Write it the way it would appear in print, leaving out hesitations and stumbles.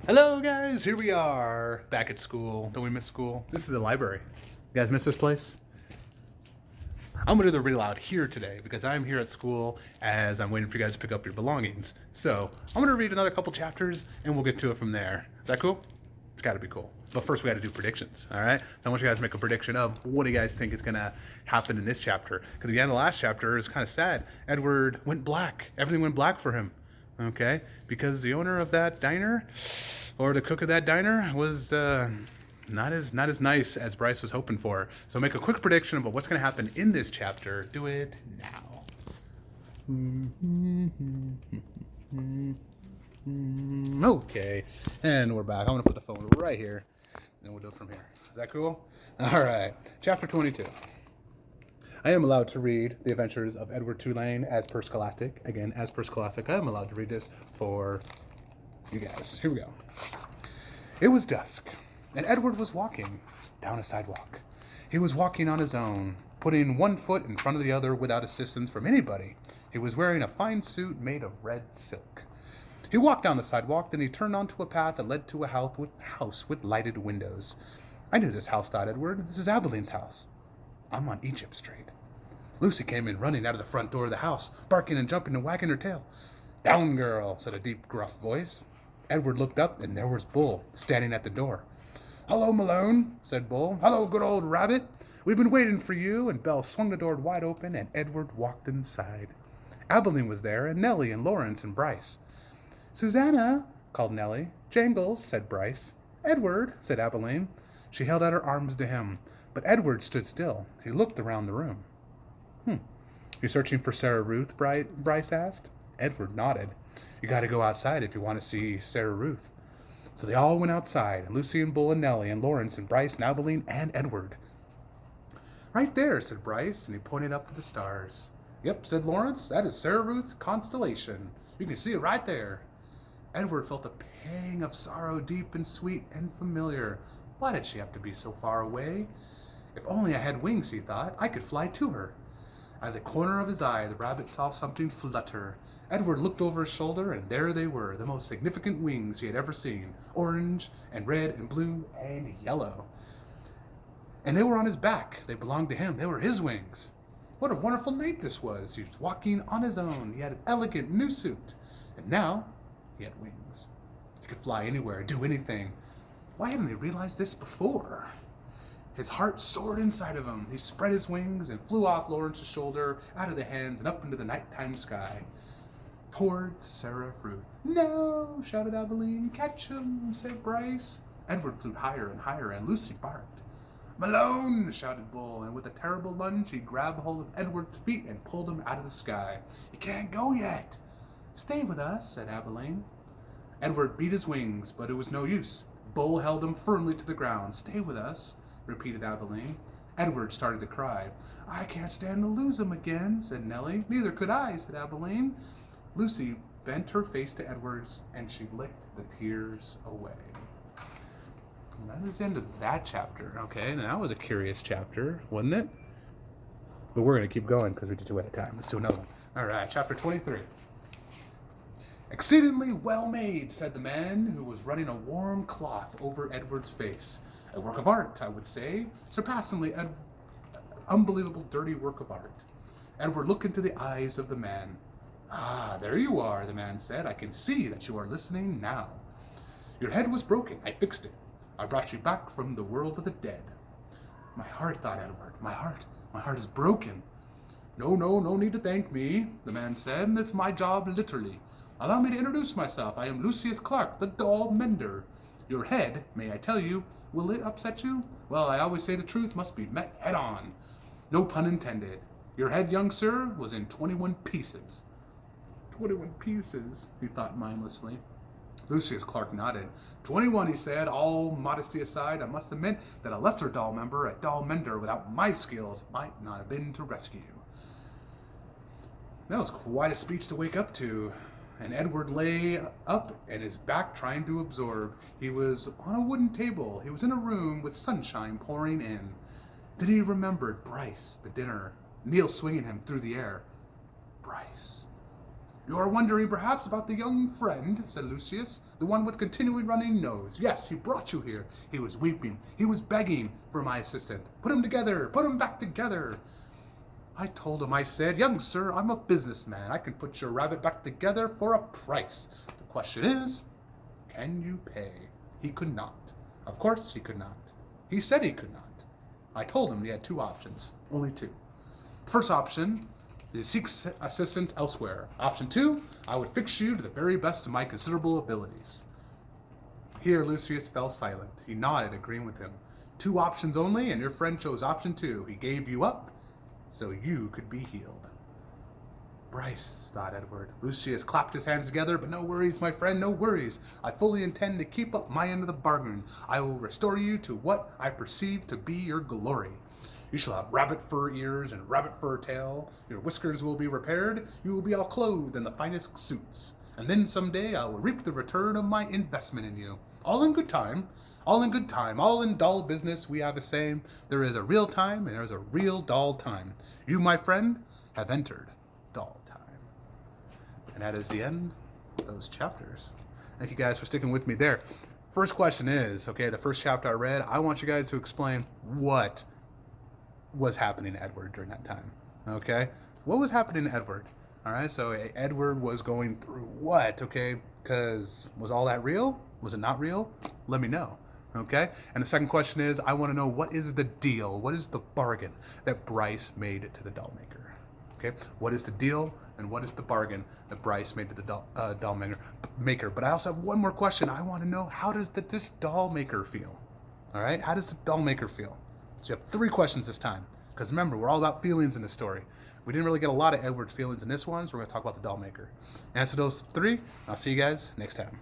Hello, guys. Here we are back at school. Don't we miss school? This is the library. You guys miss this place? I'm gonna do the read aloud here today because I'm here at school as I'm waiting for you guys to pick up your belongings. So I'm gonna read another couple chapters and we'll get to it from there. Is that cool? It's gotta be cool. But first, we gotta do predictions. All right. So I want you guys to make a prediction of what do you guys think is gonna happen in this chapter? Because the end of the last chapter is kind of sad. Edward went black. Everything went black for him. Okay, because the owner of that diner, or the cook of that diner, was not as nice as Bryce was hoping for. So make a quick prediction about what's going to happen in this chapter. Do it now. Okay, and we're back. I'm going to put the phone right here, and we'll do it from here. Is that cool? All right, chapter 22. I am allowed to read The Adventures of Edward Tulane as per Scholastic. Again, as per Scholastic, I am allowed to read this for you guys. Here we go. It was dusk, and Edward was walking down a sidewalk. He was walking on his own, putting one foot in front of the other without assistance from anybody. He was wearing a fine suit made of red silk. He walked down the sidewalk, then he turned onto a path that led to a house with lighted windows. I knew this house, thought Edward. This is Abeline's house. I'm on Egypt Street. Lucy came in running out of the front door of the house, barking and jumping and wagging her tail. Down, girl, said a deep, gruff voice. Edward looked up, and there was Bull, standing at the door. Hello, Malone, said Bull. Hello, good old rabbit. We've been waiting for you, and Belle swung the door wide open, and Edward walked inside. Abeline was there, and Nellie, and Lawrence, and Bryce. Susanna, called Nellie. Jangles, said Bryce. Edward, said Abeline. She held out her arms to him, but Edward stood still. He looked around the room. You searching for Sarah Ruth? Bryce asked. Edward nodded. You got to go outside if you want to see Sarah Ruth. So they all went outside, and Lucy and Bull and Nellie and Lawrence and Bryce and Abeline and Edward. Right there, said Bryce, and he pointed up to the stars. Yep, said Lawrence, that is Sarah Ruth's constellation. You can see it right there. Edward felt a pang of sorrow, deep and sweet and familiar. Why did she have to be so far away? If only I had wings, he thought, I could fly to her. Out of the corner of his eye, the rabbit saw something flutter. Edward looked over his shoulder, and there they were, the most significant wings he had ever seen, orange and red and blue and yellow. And they were on his back. They belonged to him. They were his wings. What a wonderful night this was. He was walking on his own. He had an elegant new suit. And now he had wings. He could fly anywhere, do anything. Why hadn't they realized this before? His heart soared inside of him. He spread his wings and flew off Lawrence's shoulder, out of the hands, and up into the nighttime sky. Towards Sarah Ruth. No, shouted Abeline. Catch him, said Bryce. Edward flew higher and higher, and Lucy barked. Malone, shouted Bull, and with a terrible lunge, he grabbed hold of Edward's feet and pulled him out of the sky. You can't go yet. Stay with us, said Abeline. Edward beat his wings, but it was no use. Bull held him firmly to the ground. Stay with us, repeated Abeline. Edward started to cry. I can't stand to lose him again, said Nellie. Neither could I, said Abeline. Lucy bent her face to Edward's, and she licked the tears away. And that is the end of that chapter. Okay, now that was a curious chapter, wasn't it? But we're going to keep going because we did two at a time. Let's do another one. All right, chapter 23. Exceedingly well made, said the man who was running a warm cloth over Edward's face. A work of art, I would say. Surpassingly unbelievable dirty work of art. Edward looked into the eyes of the man. Ah, there you are, the man said. I can see that you are listening now. Your head was broken. I fixed it. I brought you back from the world of the dead. My heart, thought Edward. My heart is broken. No need to thank me, the man said. It's my job, literally. Allow me to introduce myself. I am Lucius Clark, the doll mender. Your head, may I tell you, will it upset you? Well, I always say the truth must be met head on. No pun intended. Your head, young sir, was in 21 pieces. 21 pieces, he thought mindlessly. Lucius Clark nodded. 21, he said, all modesty aside. I must admit that a lesser doll member, a doll mender without my skills, might not have been to rescue. That was quite a speech to wake up to. And Edward lay up and his back trying to absorb. He was on a wooden table. He was in a room with sunshine pouring in. Then he remembered Bryce, the dinner, Neil swinging him through the air. Bryce. You are wondering perhaps about the young friend, said Lucius, the one with continually running nose. Yes, he brought you here. He was weeping. He was begging for my assistant. Put him together. Put him back together. I told him, I said, young sir, I'm a businessman. I can put your rabbit back together for a price. The question is, can you pay? He could not. Of course he could not. He said he could not. I told him he had two options. Only two. First option is seek assistance elsewhere. Option 2, I would fix you to the very best of my considerable abilities. Here Lucius fell silent. He nodded, agreeing with him. Two options only, and your friend chose option 2. He gave you up so you could be healed. Bryce, thought Edward. Lucius clapped his hands together, but no worries, my friend, no worries. I fully intend to keep up my end of the bargain. I will restore you to what I perceive to be your glory. You shall have rabbit fur ears and rabbit fur tail. Your whiskers will be repaired. You will be all clothed in the finest suits. And then someday I will reap the return of my investment in you. All in good time. All in good time. All in dull business, we have a saying. There is a real time and there is a real dull time. You, my friend, have entered dull time. And that is the end of those chapters. Thank you guys for sticking with me there. First question is, okay, the first chapter I read, I want you guys to explain what was happening to Edward during that time. Okay? What was happening to Edward? Alright, so Edward was going through what? Okay? Because was all that real? Was it not real? Let me know. Okay? And the second question is, I want to know, what is the deal? What is the bargain that Bryce made to the doll maker? Okay? What is the deal and what is the bargain that Bryce made to the doll maker? But I also have one more question. I want to know, how does this doll maker feel? Alright? How does the doll maker feel? So you have 3 questions this time. Because remember, we're all about feelings in this story. We didn't really get a lot of Edward's feelings in this one, so we're going to talk about the doll maker. Answer those 3, and I'll see you guys next time.